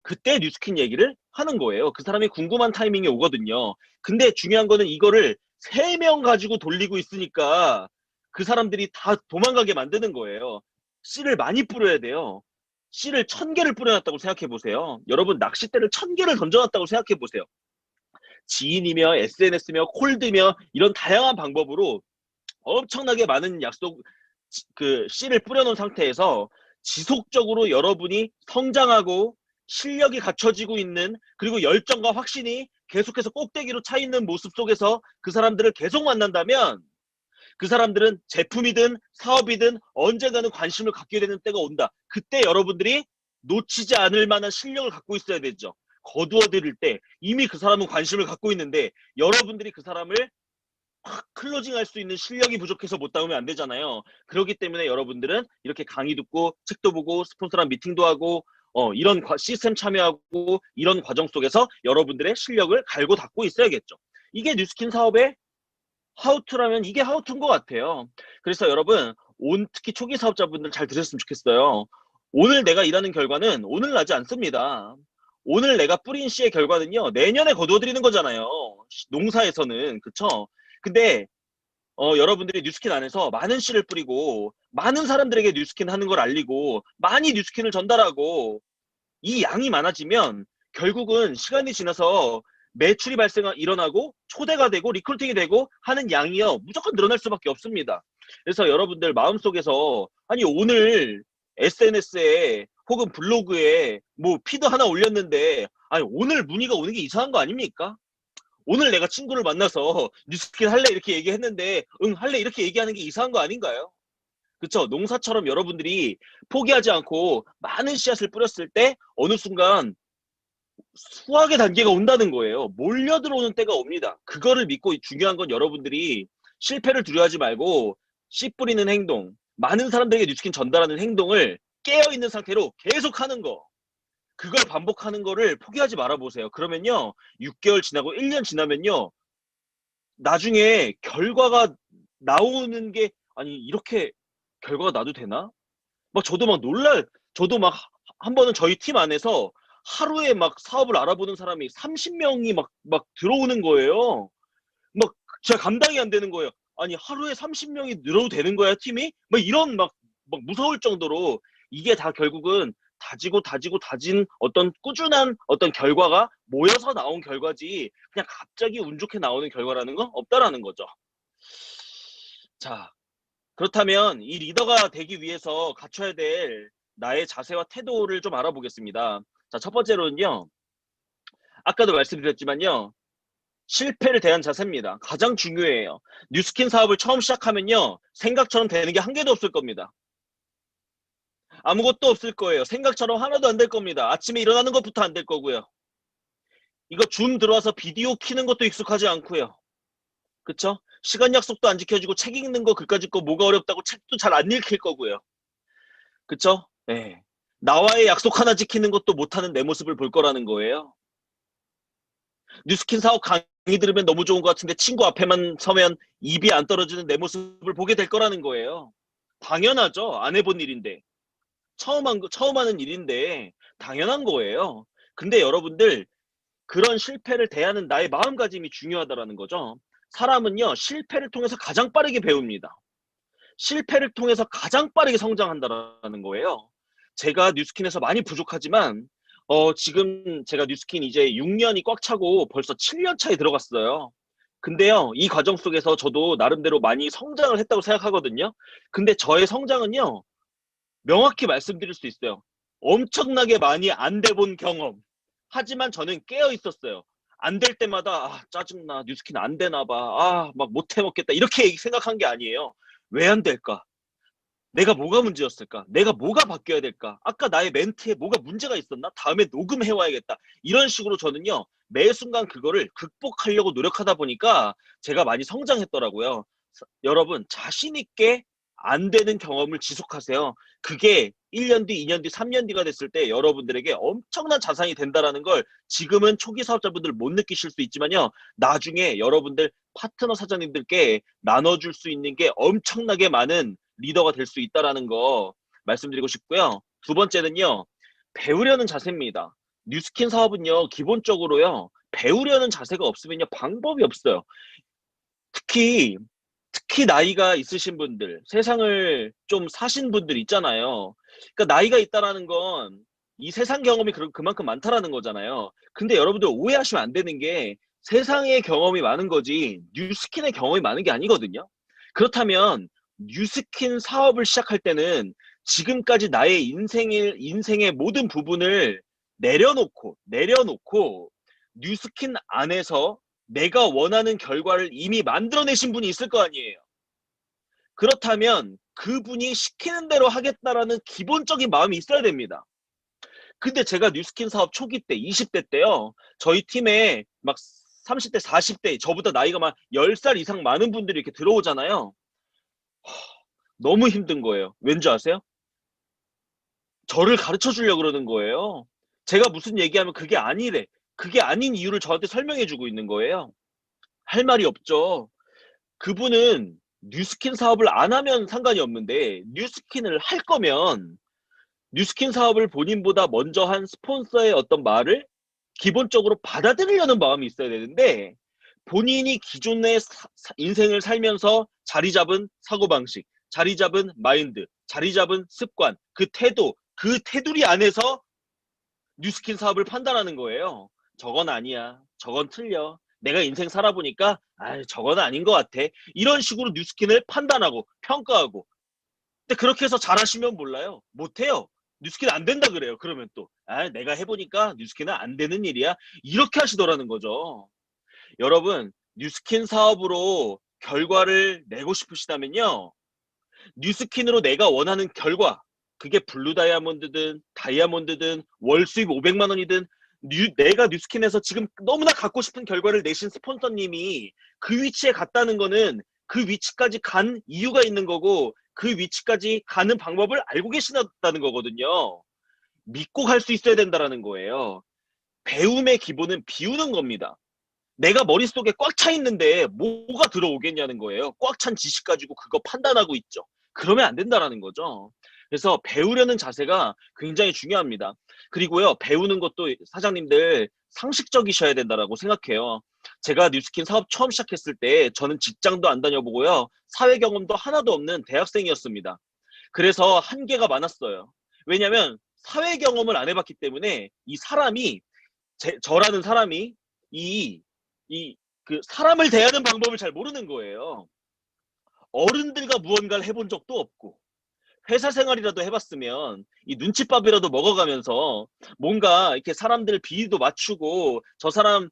그때 뉴스킨 얘기를 하는 거예요. 그 사람이 궁금한 타이밍이 오거든요. 근데 중요한 거는 이거를 3명 가지고 돌리고 있으니까 그 사람들이 다 도망가게 만드는 거예요. 씨를 많이 뿌려야 돼요. 씨를 1000개를 뿌려놨다고 생각해 보세요. 여러분 낚싯대를 1000개를 던져놨다고 생각해 보세요. 지인이며 SNS며 콜드며 이런 다양한 방법으로 엄청나게 많은 약속 그 씨를 뿌려놓은 상태에서 지속적으로 여러분이 성장하고 실력이 갖춰지고 있는 그리고 열정과 확신이 계속해서 꼭대기로 차 있는 모습 속에서 그 사람들을 계속 만난다면 그 사람들은 제품이든 사업이든 언젠가는 관심을 갖게 되는 때가 온다. 그때 여러분들이 놓치지 않을 만한 실력을 갖고 있어야 되죠. 거두어 드릴 때 이미 그 사람은 관심을 갖고 있는데 여러분들이 그 사람을 확 클로징할 수 있는 실력이 부족해서 못 담으면 안 되잖아요. 그렇기 때문에 여러분들은 이렇게 강의 듣고 책도 보고 스폰서랑 미팅도 하고 이런 시스템 참여하고 이런 과정 속에서 여러분들의 실력을 갈고 닦고 있어야겠죠. 이게 뉴스킨 사업의 하우투라면 이게 하우투인 것 같아요. 그래서 여러분 특히 초기 사업자분들 잘 들으셨으면 좋겠어요. 오늘 내가 일하는 결과는 오늘 나지 않습니다. 오늘 내가 뿌린 씨의 결과는요 내년에 거두어드리는 거잖아요. 농사에서는 그쵸? 근데 여러분들이 뉴스킨 안에서 많은 씨를 뿌리고 많은 사람들에게 뉴스킨 하는 걸 알리고 많이 뉴스킨을 전달하고 이 양이 많아지면 결국은 시간이 지나서 매출이 일어나고 초대가 되고 리크루팅이 되고 하는 양이요 무조건 늘어날 수밖에 없습니다. 그래서 여러분들 마음속에서 아니 오늘 SNS에 혹은 블로그에 뭐 피드 하나 올렸는데 아니 오늘 문의가 오는 게 이상한 거 아닙니까? 오늘 내가 친구를 만나서 뉴스킨 할래 이렇게 얘기했는데 응 할래 이렇게 얘기하는 게 이상한 거 아닌가요? 그쵸? 농사처럼 여러분들이 포기하지 않고 많은 씨앗을 뿌렸을 때 어느 순간 수확의 단계가 온다는 거예요. 몰려 들어오는 때가 옵니다. 그거를 믿고 중요한 건 여러분들이 실패를 두려워하지 말고 씨 뿌리는 행동, 많은 사람들에게 뉴스킨 전달하는 행동을 깨어있는 상태로 계속 하는 거. 그걸 반복하는 거를 포기하지 말아보세요. 그러면요. 6개월 지나고 1년 지나면요. 나중에 결과가 나오는 게 아니 이렇게 결과가 나도 되나? 막 저도 막 저도 막 한 번은 저희 팀 안에서 하루에 막 사업을 알아보는 사람이 30명이 막 들어오는 거예요. 막 제가 감당이 안 되는 거예요. 아니 하루에 30명이 늘어도 되는 거야 팀이? 막 이런 막 무서울 정도로 이게 다 결국은 다지고 다진 어떤 꾸준한 어떤 결과가 모여서 나온 결과지 그냥 갑자기 운 좋게 나오는 결과라는 건 없다라는 거죠. 자, 그렇다면 이 리더가 되기 위해서 갖춰야 될 나의 자세와 태도를 좀 알아보겠습니다. 자, 첫 번째로는요. 아까도 말씀드렸지만요. 실패를 대한 자세입니다. 가장 중요해요. 뉴스킨 사업을 처음 시작하면요. 생각처럼 되는 게 한 개도 없을 겁니다. 아무것도 없을 거예요. 생각처럼 하나도 안 될 겁니다. 아침에 일어나는 것부터 안 될 거고요. 이거 줌 들어와서 비디오 키는 것도 익숙하지 않고요. 그쵸? 시간 약속도 안 지켜지고 책 읽는 거 그까짓 거 뭐가 어렵다고 책도 잘 안 읽힐 거고요. 그쵸? 네. 나와의 약속 하나 지키는 것도 못하는 내 모습을 볼 거라는 거예요. 뉴스킨 사업 강의 들으면 너무 좋은 것 같은데 친구 앞에만 서면 입이 안 떨어지는 내 모습을 보게 될 거라는 거예요. 당연하죠. 안 해본 일인데. 처음 하는 일인데 당연한 거예요. 근데 여러분들 그런 실패를 대하는 나의 마음가짐이 중요하다라는 거죠. 사람은요, 실패를 통해서 가장 빠르게 배웁니다. 실패를 통해서 가장 빠르게 성장한다라는 거예요. 제가 뉴스킨에서 많이 부족하지만 지금 제가 뉴스킨 이제 6년이 꽉 차고 벌써 7년 차에 들어갔어요. 근데요, 이 과정 속에서 저도 나름대로 많이 성장을 했다고 생각하거든요. 근데 저의 성장은요, 명확히 말씀드릴 수 있어요. 엄청나게 많이 안 돼 본 경험. 하지만 저는 깨어 있었어요. 안 될 때마다 짜증나. 뉴스킨 안 되나 봐. 막 못 해 먹겠다. 이렇게 생각한 게 아니에요. 왜 안 될까? 내가 뭐가 문제였을까? 내가 뭐가 바뀌어야 될까? 아까 나의 멘트에 뭐가 문제가 있었나? 다음에 녹음해 와야겠다. 이런 식으로 저는요. 매 순간 그거를 극복하려고 노력하다 보니까 제가 많이 성장했더라고요. 여러분 자신 있게 안 되는 경험을 지속하세요. 그게 1년 뒤, 2년 뒤, 3년 뒤가 됐을 때 여러분들에게 엄청난 자산이 된다라는 걸 지금은 초기 사업자분들 못 느끼실 수 있지만요. 나중에 여러분들 파트너 사장님들께 나눠줄 수 있는 게 엄청나게 많은 리더가 될 수 있다라는 거 말씀드리고 싶고요. 두 번째는요. 배우려는 자세입니다. 뉴스킨 사업은요. 기본적으로요. 배우려는 자세가 없으면요. 방법이 없어요. 특히 나이가 있으신 분들, 세상을 좀 사신 분들 있잖아요. 그러니까 나이가 있다라는 건 이 세상 경험이 그만큼 많다라는 거잖아요. 근데 여러분들 오해하시면 안 되는 게 세상의 경험이 많은 거지 뉴스킨의 경험이 많은 게 아니거든요. 그렇다면 뉴스킨 사업을 시작할 때는 지금까지 나의 인생의 모든 부분을 내려놓고 뉴스킨 안에서 내가 원하는 결과를 이미 만들어내신 분이 있을 거 아니에요. 그렇다면 그분이 시키는 대로 하겠다라는 기본적인 마음이 있어야 됩니다. 근데 제가 뉴스킨 사업 초기 때, 20대 때요. 저희 팀에 막 30대, 40대, 저보다 나이가 막 10살 이상 많은 분들이 이렇게 들어오잖아요. 너무 힘든 거예요. 왠지 아세요? 저를 가르쳐 주려고 그러는 거예요. 제가 무슨 얘기하면 그게 아니래. 그게 아닌 이유를 저한테 설명해 주고 있는 거예요. 할 말이 없죠. 그분은 뉴스킨 사업을 안 하면 상관이 없는데 뉴스킨을 할 거면 뉴스킨 사업을 본인보다 먼저 한 스폰서의 어떤 말을 기본적으로 받아들이려는 마음이 있어야 되는데 본인이 기존의 인생을 살면서 자리 잡은 사고방식, 자리 잡은 마인드, 자리 잡은 습관, 그 태도, 그 테두리 안에서 뉴스킨 사업을 판단하는 거예요. 저건 아니야. 저건 틀려. 내가 인생 살아보니까 저건 아닌 것 같아. 이런 식으로 뉴스킨을 판단하고 평가하고. 근데 그렇게 해서 잘하시면 몰라요. 못해요. 뉴스킨 안 된다 그래요. 그러면 또 내가 해보니까 뉴스킨은 안 되는 일이야. 이렇게 하시더라는 거죠. 여러분 뉴스킨 사업으로 결과를 내고 싶으시다면요. 뉴스킨으로 내가 원하는 결과 그게 블루 다이아몬드든 다이아몬드든 월 수입 500만 원이든 내가 뉴스킨에서 지금 너무나 갖고 싶은 결과를 내신 스폰서님이 그 위치에 갔다는 거는 그 위치까지 간 이유가 있는 거고 그 위치까지 가는 방법을 알고 계시다는 거거든요. 믿고 갈 수 있어야 된다는 거예요. 배움의 기본은 비우는 겁니다. 내가 머릿속에 꽉 차 있는데 뭐가 들어오겠냐는 거예요. 꽉 찬 지식 가지고 그거 판단하고 있죠. 그러면 안 된다라는 거죠. 그래서 배우려는 자세가 굉장히 중요합니다. 그리고요, 배우는 것도 사장님들 상식적이셔야 된다라고 생각해요. 제가 뉴스킨 사업 처음 시작했을 때 저는 직장도 안 다녀보고요. 사회 경험도 하나도 없는 대학생이었습니다. 그래서 한계가 많았어요. 왜냐면 사회 경험을 안 해봤기 때문에 이 사람이 저라는 사람이 이 그 사람을 대하는 방법을 잘 모르는 거예요. 어른들과 무언가를 해본 적도 없고 회사 생활이라도 해봤으면 이 눈칫밥이라도 먹어가면서 뭔가 이렇게 사람들 비위도 맞추고 저 사람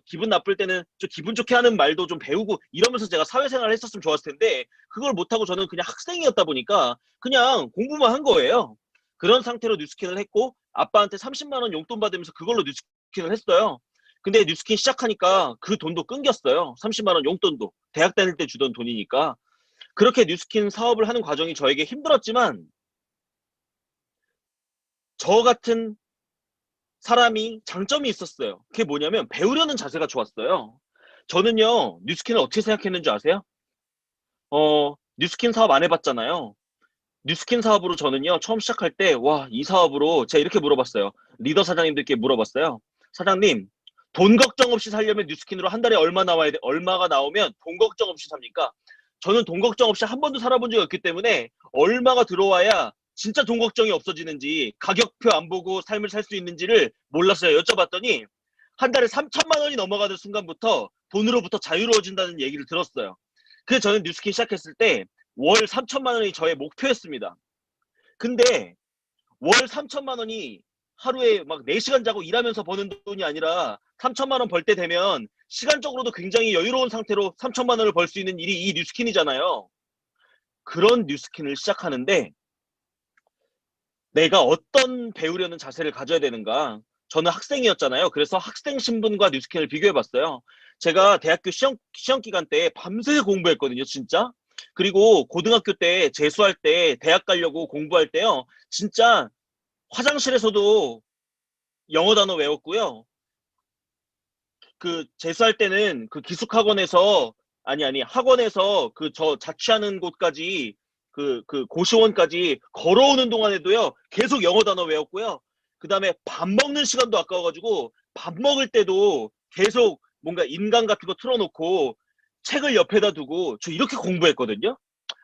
기분 나쁠 때는 좀 기분 좋게 하는 말도 좀 배우고 이러면서 제가 사회생활을 했었으면 좋았을 텐데 그걸 못하고 저는 그냥 학생이었다 보니까 그냥 공부만 한 거예요. 그런 상태로 뉴스킨을 했고 아빠한테 30만 원 용돈 받으면서 그걸로 뉴스킨을 했어요. 근데 뉴스킨 시작하니까 그 돈도 끊겼어요. 30만 원 용돈도. 대학 다닐 때 주던 돈이니까. 그렇게 뉴스킨 사업을 하는 과정이 저에게 힘들었지만 저 같은 사람이 장점이 있었어요. 그게 뭐냐면 배우려는 자세가 좋았어요. 저는요, 뉴스킨을 어떻게 생각했는지 아세요? 뉴스킨 사업 안 해봤잖아요. 뉴스킨 사업으로 저는요, 처음 시작할 때, 와, 이 사업으로 제가 이렇게 물어봤어요. 리더 사장님들께 물어봤어요. 사장님, 돈 걱정 없이 살려면 뉴스킨으로 한 달에 얼마 나와야 돼? 얼마가 나오면 돈 걱정 없이 삽니까? 저는 돈 걱정 없이 한 번도 살아본 적이 없기 때문에 얼마가 들어와야 진짜 돈 걱정이 없어지는지 가격표 안 보고 삶을 살 수 있는지를 몰랐어요. 여쭤봤더니 한 달에 3천만 원이 넘어가는 순간부터 돈으로부터 자유로워진다는 얘기를 들었어요. 그래서 저는 뉴스킨 시작했을 때 월 3천만 원이 저의 목표였습니다. 근데 월 3천만 원이 하루에 막 4시간 자고 일하면서 버는 돈이 아니라 3천만 원 벌 때 되면 시간적으로도 굉장히 여유로운 상태로 3천만 원을 벌 수 있는 일이 이 뉴스킨이잖아요. 그런 뉴스킨을 시작하는데 내가 어떤 배우려는 자세를 가져야 되는가? 저는 학생이었잖아요. 그래서 학생 신분과 뉴스킨을 비교해봤어요. 제가 대학교 시험 기간 때 밤새 공부했거든요, 진짜. 그리고 고등학교 때 재수할 때 대학 가려고 공부할 때요. 진짜 화장실에서도 영어 단어 외웠고요. 그 재수할 때는 그 기숙학원에서 아니 학원에서 그 저 자취하는 곳까지 그 고시원까지 걸어오는 동안에도요 계속 영어 단어 외웠고요. 그 다음에 밥 먹는 시간도 아까워가지고 밥 먹을 때도 계속 뭔가 인강 같은 거 틀어놓고 책을 옆에다 두고 저 이렇게 공부했거든요.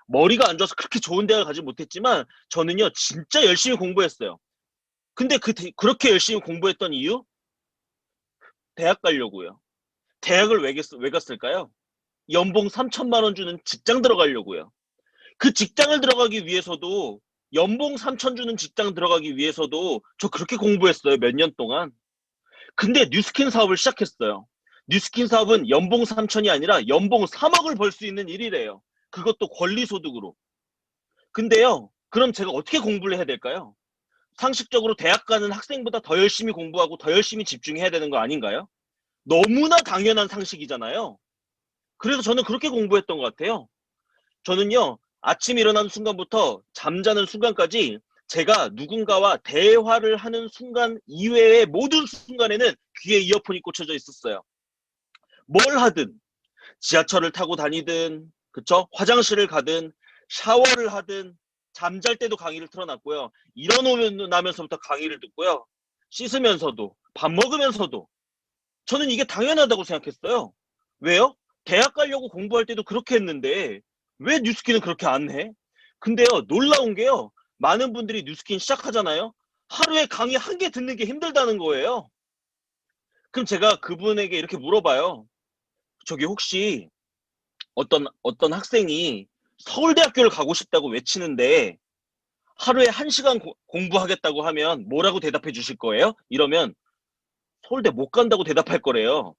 머리가 안 좋아서 그렇게 좋은 대학을 가지 못했지만 저는요 진짜 열심히 공부했어요. 근데 그렇게 열심히 공부했던 이유? 대학 가려고요. 대학을 왜 갔을까요? 연봉 3천만 원 주는 직장 들어가려고요. 그 직장을 들어가기 위해서도 연봉 3천 주는 직장 들어가기 위해서도 저 그렇게 공부했어요. 몇 년 동안. 근데 뉴스킨 사업을 시작했어요. 뉴스킨 사업은 연봉 3천이 아니라 연봉 3억을 벌 수 있는 일이래요. 그것도 권리소득으로. 근데요. 그럼 제가 어떻게 공부를 해야 될까요? 상식적으로 대학 가는 학생보다 더 열심히 공부하고 더 열심히 집중해야 되는 거 아닌가요? 너무나 당연한 상식이잖아요. 그래서 저는 그렇게 공부했던 것 같아요. 저는요, 아침 일어나는 순간부터 잠자는 순간까지 제가 누군가와 대화를 하는 순간 이외의 모든 순간에는 귀에 이어폰이 꽂혀져 있었어요. 뭘 하든, 지하철을 타고 다니든, 그쵸? 화장실을 가든, 샤워를 하든, 잠잘 때도 강의를 틀어놨고요. 일어나면 나면서부터 강의를 듣고요. 씻으면서도, 밥 먹으면서도. 저는 이게 당연하다고 생각했어요. 왜요? 대학 가려고 공부할 때도 그렇게 했는데 왜 뉴스킨은 그렇게 안 해? 근데요, 놀라운 게요. 많은 분들이 뉴스킨 시작하잖아요. 하루에 강의 한 개 듣는 게 힘들다는 거예요. 그럼 제가 그분에게 이렇게 물어봐요. 저기 혹시 어떤 학생이 서울대학교를 가고 싶다고 외치는데 하루에 1시간 공부하겠다고 하면 뭐라고 대답해 주실 거예요? 이러면 서울대 못 간다고 대답할 거래요.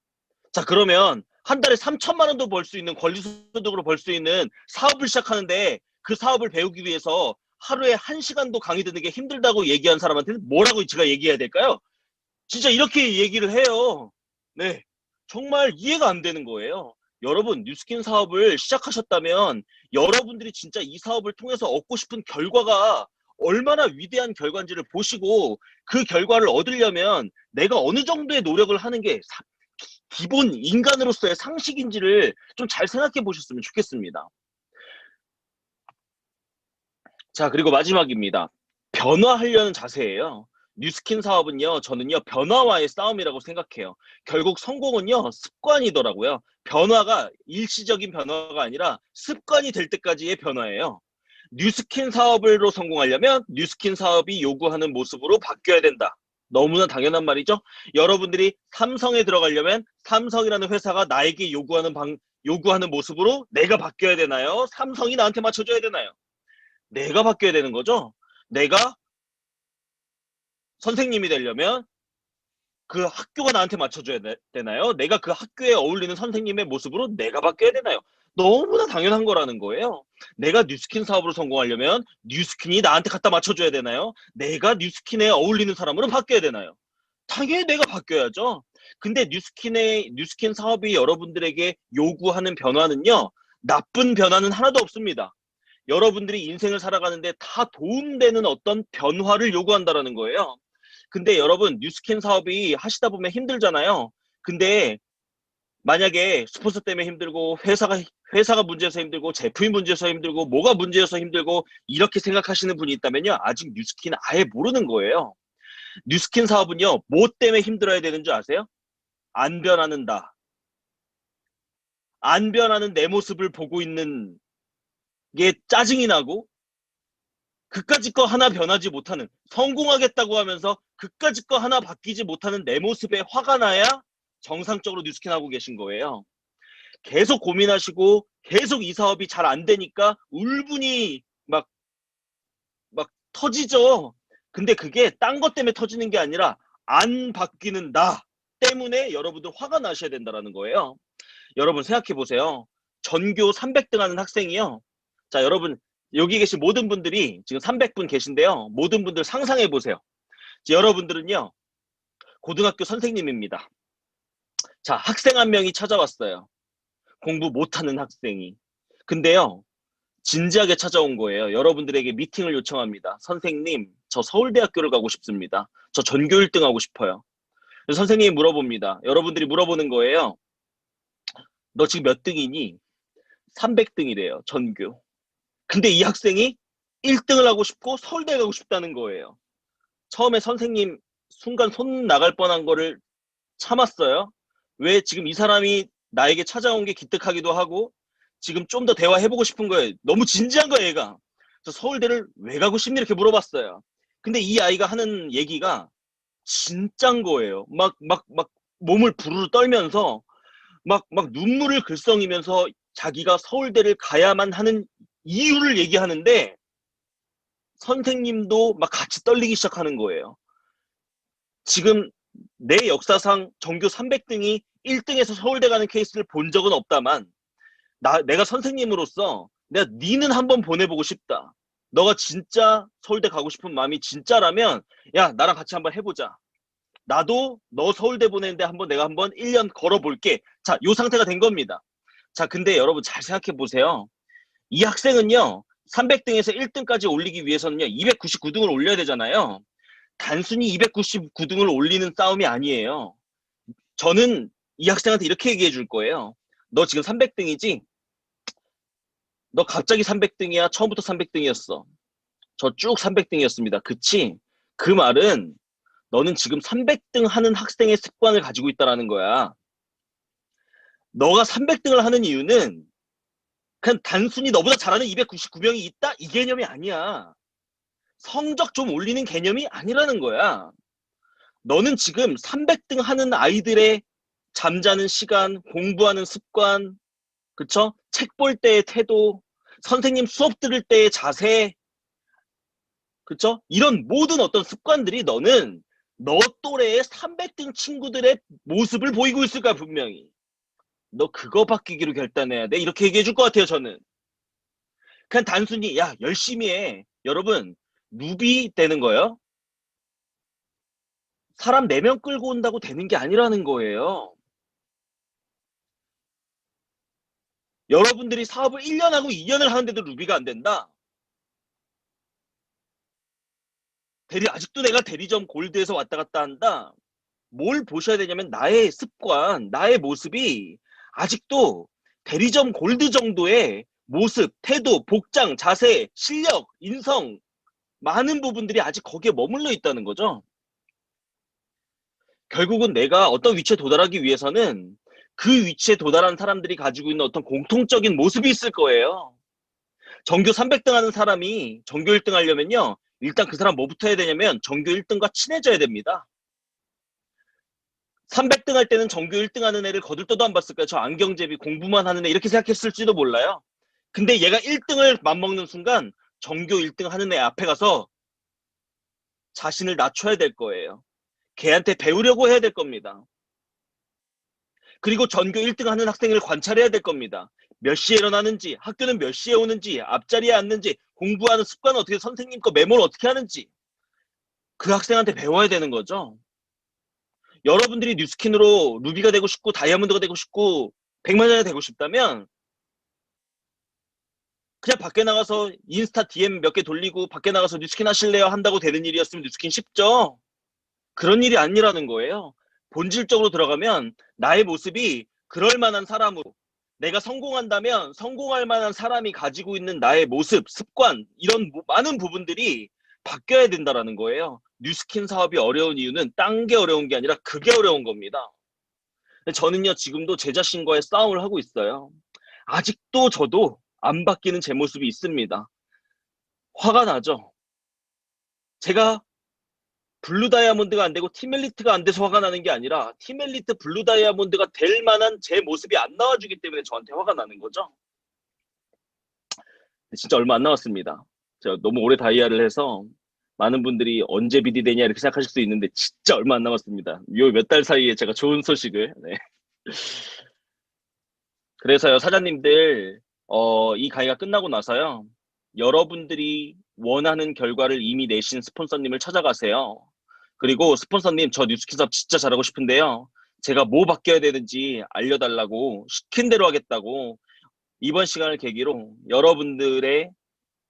자, 그러면 한 달에 3천만 원도 벌 수 있는 권리소득으로 벌 수 있는 사업을 시작하는데 그 사업을 배우기 위해서 하루에 1시간도 강의 듣는 게 힘들다고 얘기한 사람한테는 뭐라고 제가 얘기해야 될까요? 진짜 이렇게 얘기를 해요. 네. 정말 이해가 안 되는 거예요. 여러분, 뉴스킨 사업을 시작하셨다면 여러분들이 진짜 이 사업을 통해서 얻고 싶은 결과가 얼마나 위대한 결과인지를 보시고 그 결과를 얻으려면 내가 어느 정도의 노력을 하는 게 기본 인간으로서의 상식인지를 좀 잘 생각해 보셨으면 좋겠습니다. 자, 그리고 마지막입니다. 변화하려는 자세예요. 뉴스킨 사업은요, 저는요, 변화와의 싸움이라고 생각해요. 결국 성공은요, 습관이더라고요. 변화가 일시적인 변화가 아니라 습관이 될 때까지의 변화예요. 뉴스킨 사업으로 성공하려면 뉴스킨 사업이 요구하는 모습으로 바뀌어야 된다. 너무나 당연한 말이죠. 여러분들이 삼성에 들어가려면 삼성이라는 회사가 나에게 요구하는 모습으로 내가 바뀌어야 되나요? 삼성이 나한테 맞춰줘야 되나요? 내가 바뀌어야 되는 거죠. 내가 선생님이 되려면 그 학교가 나한테 맞춰줘야 되나요? 내가 그 학교에 어울리는 선생님의 모습으로 내가 바뀌어야 되나요? 너무나 당연한 거라는 거예요. 내가 뉴스킨 사업으로 성공하려면 뉴스킨이 나한테 갖다 맞춰줘야 되나요? 내가 뉴스킨에 어울리는 사람으로 바뀌어야 되나요? 당연히 내가 바뀌어야죠. 근데 뉴스킨 사업이 여러분들에게 요구하는 변화는요, 나쁜 변화는 하나도 없습니다. 여러분들이 인생을 살아가는데 다 도움되는 어떤 변화를 요구한다라는 거예요. 근데 여러분, 뉴스킨 사업이 하시다 보면 힘들잖아요. 근데 만약에 스폰서 때문에 힘들고 회사가 문제여서 힘들고 제품이 문제여서 힘들고 뭐가 문제여서 힘들고 이렇게 생각하시는 분이 있다면요, 아직 뉴스킨 아예 모르는 거예요. 뉴스킨 사업은요, 뭐 때문에 힘들어야 되는 줄 아세요? 안 변하는 나. 안 변하는 내 모습을 보고 있는 게 짜증이 나고, 그까짓 거 하나 변하지 못하는, 성공하겠다고 하면서 그까짓 거 하나 바뀌지 못하는 내 모습에 화가 나야 정상적으로 뉴스킨 하고 계신 거예요. 계속 고민하시고 계속 이 사업이 잘 안 되니까 울분이 막 터지죠. 근데 그게 딴 것 때문에 터지는 게 아니라 안 바뀌는 나 때문에 여러분들 화가 나셔야 된다는 거예요. 여러분 생각해 보세요. 전교 300등 하는 학생이요. 자, 여러분 여기 계신 모든 분들이 지금 300분 계신데요. 모든 분들 상상해 보세요. 여러분들은요, 고등학교 선생님입니다. 자, 학생 한 명이 찾아왔어요. 공부 못하는 학생이. 근데요, 진지하게 찾아온 거예요. 여러분들에게 미팅을 요청합니다. 선생님, 저 서울대학교를 가고 싶습니다. 저 전교 1등 하고 싶어요. 그래서 선생님이 물어봅니다. 여러분들이 물어보는 거예요. 너 지금 몇 등이니? 300등이래요, 전교. 근데 이 학생이 1등을 하고 싶고 서울대 가고 싶다는 거예요. 처음에 선생님 순간 손 나갈 뻔한 거를 참았어요. 왜? 지금 이 사람이 나에게 찾아온 게 기특하기도 하고 지금 좀 더 대화해보고 싶은 거예요. 너무 진지한 거예요, 얘가. 그래서 서울대를 왜 가고 싶니? 이렇게 물어봤어요. 근데 이 아이가 하는 얘기가 진짠 거예요. 막 몸을 부르르 떨면서 막 눈물을 글썽이면서 자기가 서울대를 가야만 하는 이유를 얘기하는데 선생님도 막 같이 떨리기 시작하는 거예요. 지금 내 역사상 전교 300등이 1등에서 서울대 가는 케이스를 본 적은 없다만 내가 선생님으로서 내가 니는 한번 보내보고 싶다. 너가 진짜 서울대 가고 싶은 마음이 진짜라면 야, 나랑 같이 한번 해보자. 나도 너 서울대 보내는데 내가 한번 1년 걸어볼게. 자, 요 상태가 된 겁니다. 자, 근데 여러분 잘 생각해 보세요. 이 학생은요, 300등에서 1등까지 올리기 위해서는요, 299등을 올려야 되잖아요. 단순히 299등을 올리는 싸움이 아니에요. 저는 이 학생한테 이렇게 얘기해 줄 거예요. 너 지금 300등이지? 너 갑자기 300등이야? 처음부터 300등이었어. 저 쭉 300등이었습니다. 그치? 그 말은 너는 지금 300등 하는 학생의 습관을 가지고 있다라는 거야. 너가 300등을 하는 이유는 그냥 단순히 너보다 잘하는 299명이 있다? 이 개념이 아니야. 성적 좀 올리는 개념이 아니라는 거야. 너는 지금 300등 하는 아이들의 잠자는 시간, 공부하는 습관, 그쵸? 책 볼 때의 태도, 선생님 수업 들을 때의 자세, 그쵸? 이런 모든 어떤 습관들이 너는 너 또래의 300등 친구들의 모습을 보이고 있을 거야, 분명히. 너 그거 바뀌기로 결단해야 돼. 이렇게 얘기해 줄 것 같아요, 저는. 그냥 단순히, 야, 열심히 해. 여러분, 루비 되는 거예요. 사람 4명 끌고 온다고 되는 게 아니라는 거예요. 여러분들이 사업을 1년 하고 2년을 하는데도 루비가 안 된다? 아직도 내가 대리점 골드에서 왔다 갔다 한다? 뭘 보셔야 되냐면 나의 습관, 나의 모습이 아직도 대리점 골드 정도의 모습, 태도, 복장, 자세, 실력, 인성, 많은 부분들이 아직 거기에 머물러 있다는 거죠. 결국은 내가 어떤 위치에 도달하기 위해서는 그 위치에 도달한 사람들이 가지고 있는 어떤 공통적인 모습이 있을 거예요. 전교 300등 하는 사람이 전교 1등 하려면요, 일단 그 사람 뭐부터 해야 되냐면 전교 1등과 친해져야 됩니다. 300등 할 때는 전교 1등 하는 애를 거들떠도 안 봤을 거예요. 저 안경제비 공부만 하는 애 이렇게 생각했을지도 몰라요. 근데 얘가 1등을 맘먹는 순간 전교 1등 하는 애 앞에 가서 자신을 낮춰야 될 거예요. 걔한테 배우려고 해야 될 겁니다. 그리고 전교 1등 하는 학생을 관찰해야 될 겁니다. 몇 시에 일어나는지, 학교는 몇 시에 오는지, 앞자리에 앉는지, 공부하는 습관은 어떻게, 선생님 거 메모를 어떻게 하는지 그 학생한테 배워야 되는 거죠. 여러분들이 뉴스킨으로 루비가 되고 싶고 다이아몬드가 되고 싶고 백만장이 되고 싶다면 그냥 밖에 나가서 인스타 DM 몇 개 돌리고 밖에 나가서 뉴스킨 하실래요? 한다고 되는 일이었으면 뉴스킨 쉽죠? 그런 일이 아니라는 거예요. 본질적으로 들어가면 나의 모습이 그럴 만한 사람으로, 내가 성공한다면 성공할 만한 사람이 가지고 있는 나의 모습, 습관, 이런 많은 부분들이 바뀌어야 된다라는 거예요. 뉴스킨 사업이 어려운 이유는 딴 게 어려운 게 아니라 그게 어려운 겁니다. 저는요, 지금도 제 자신과의 싸움을 하고 있어요. 아직도 저도 안 바뀌는 제 모습이 있습니다. 화가 나죠. 제가 블루 다이아몬드가 안 되고 팀엘리트가 안 돼서 화가 나는 게 아니라 팀엘리트 블루 다이아몬드가 될 만한 제 모습이 안 나와주기 때문에 저한테 화가 나는 거죠. 진짜 얼마 안 남았습니다. 제가 너무 오래 다이아를 해서 많은 분들이 언제 비디 되냐 이렇게 생각하실 수 있는데 진짜 얼마 안 남았습니다. 요 몇 달 사이에 제가 좋은 소식을. 네. 그래서요, 사장님들, 이 강의가 끝나고 나서요, 여러분들이 원하는 결과를 이미 내신 스폰서님을 찾아가세요. 그리고 스폰서님, 저 뉴스킨 사업 진짜 잘하고 싶은데요. 제가 뭐 바뀌어야 되는지 알려달라고 시킨 대로 하겠다고 이번 시간을 계기로 여러분들의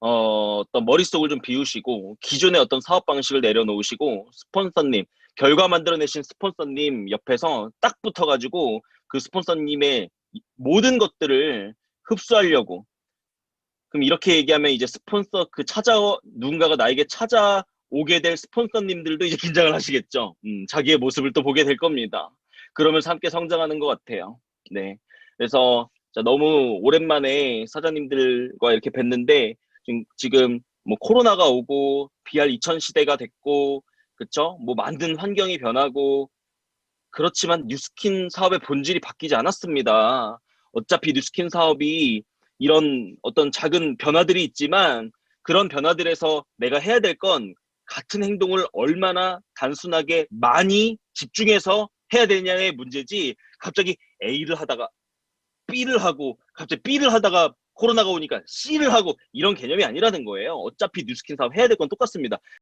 어떤 머릿속을 좀 비우시고 기존의 어떤 사업 방식을 내려놓으시고 스폰서님, 결과 만들어내신 스폰서님 옆에서 딱 붙어가지고 그 스폰서님의 모든 것들을 흡수하려고. 그럼 이렇게 얘기하면 이제 스폰서 누군가가 나에게 찾아오게 될 스폰서님들도 이제 긴장을 하시겠죠. 자기의 모습을 또 보게 될 겁니다. 그러면서 함께 성장하는 것 같아요. 네. 그래서 너무 오랜만에 사장님들과 이렇게 뵀는데 지금 뭐 코로나가 오고 BR 2000 시대가 됐고, 그쵸? 뭐 만든 환경이 변하고, 그렇지만 뉴스킨 사업의 본질이 바뀌지 않았습니다. 어차피 뉴스킨 사업이 이런 어떤 작은 변화들이 있지만 그런 변화들에서 내가 해야 될 건 같은 행동을 얼마나 단순하게 많이 집중해서 해야 되냐의 문제지, 갑자기 A를 하다가 B를 하고 갑자기 B를 하다가 코로나가 오니까 C를 하고 이런 개념이 아니라는 거예요. 어차피 뉴스킨 사업 해야 될 건 똑같습니다.